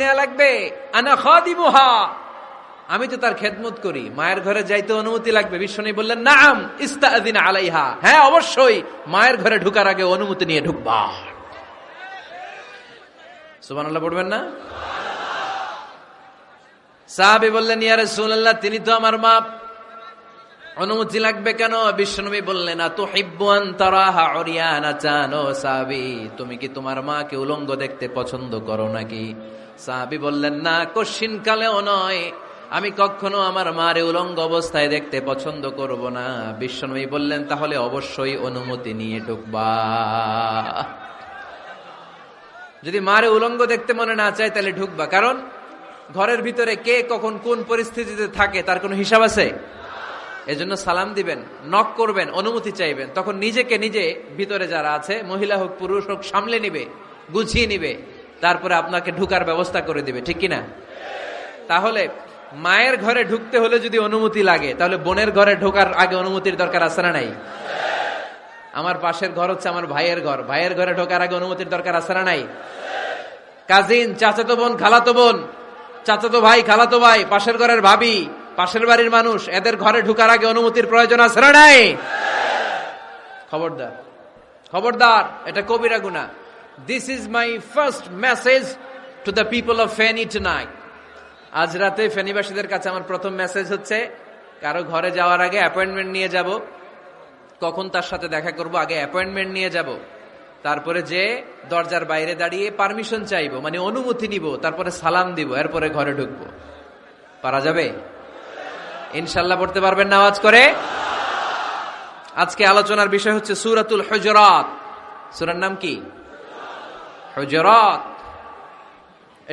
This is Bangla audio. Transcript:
নেওয়া লাগবে? আনা খাদিমুহা, আমি তো তার খেদমত করি। মায়ের ঘরে যাইতে অনুমতি লাগবে? বিশ্বনবী বললেন নাম ইস্তাযিন আলাইহা, হ্যাঁ অবশ্যই মায়ের ঘরে ঢোকার আগে অনুমতি নিয়ে ঢুকবা। সুবহানাল্লাহ পড়বেন না? সাহাবী বললেন ইয়া রাসূলুল্লাহ, তিনি তো আমার মা, অনুমতি লাগবে কেন? বিশ্বনবী বললেন আতুহিব্বু আন তারাহা উরিয়ানাতান, ও সাহাবী তুমি কি তোমার মাকে উলঙ্গ দেখতে পছন্দ করো নাকি? সাহাবী বললেন না, কশিন কালেও নয়, আমি কখনো আমার মারে উলঙ্গ অবস্থায় দেখতে পছন্দ করব না। বিশ্বনবী বললেন তাহলে অবশ্যই অনুমতি নিয়ে ঢুকবা। যদি মারে উলঙ্গ দেখতে মনে না চায় তাহলে ঢুকবা, কারণ ঘরের ভিতরে কে কখন কোন পরিস্থিতিতে থাকে তার কোনো হিসাব আছে? এজন্য সালাম দিবেন, নক করবেন, অনুমতি চাইবেন, তখন নিজেকে নিজে ভিতরে যারা আছে মহিলা হোক পুরুষ হোক সামলে নিবে, গুছিয়ে নিবে, তারপরে আপনাকে ঢুকার ব্যবস্থা করে দিবে, ঠিক কিনা? তাহলে মায়ের ঘরে ঢুকতে হলে যদি অনুমতি লাগে, তাহলে বোনের ঘরে ঢোকার আগে অনুমতির দরকার আছে না নাই? আমার পাশের ঘর হচ্ছে আমার ভাইয়ের ঘর, ভাইয়ের ঘরে ঢোকার আগে অনুমতির দরকার আছে না নাই? কাজিন, চাচাতো বোন, খালাতো বোন, চাচাতো ভাই, খালাতো ভাই, পাশের ঘরের ভাবি, পাশের বাড়ির মানুষ, এদের ঘরে ঢোকার আগে অনুমতির প্রয়োজন আছে না নাই? খবরদার, খবরদার, এটা কবিরা গুনাহ। This is my first message to the people of Feni tonight. আজ রাতে ফেনীবাসীদের কাছে আমার প্রথম মেসেজ হচ্ছে, কারো ঘরে যাওয়ার আগে অ্যাপয়েন্টমেন্ট নিয়ে যাব, কখন তার সাথে দেখা করব আগে অ্যাপয়েন্টমেন্ট নিয়ে যাব, তারপরে যে দরজার বাইরে দাঁড়িয়ে পারমিশন চাইবো, মানে অনুমতি নিব, তারপরে সালাম দিব, এরপরে ঘরে ঢুকবো। পারা যাবে? ইনশাআল্লাহ পড়তে পারবেন না আওয়াজ করে? আজকে আলোচনার বিষয় হচ্ছে সূরাতুল হুজুরাত। সূরার নাম কি? হুজুরাত।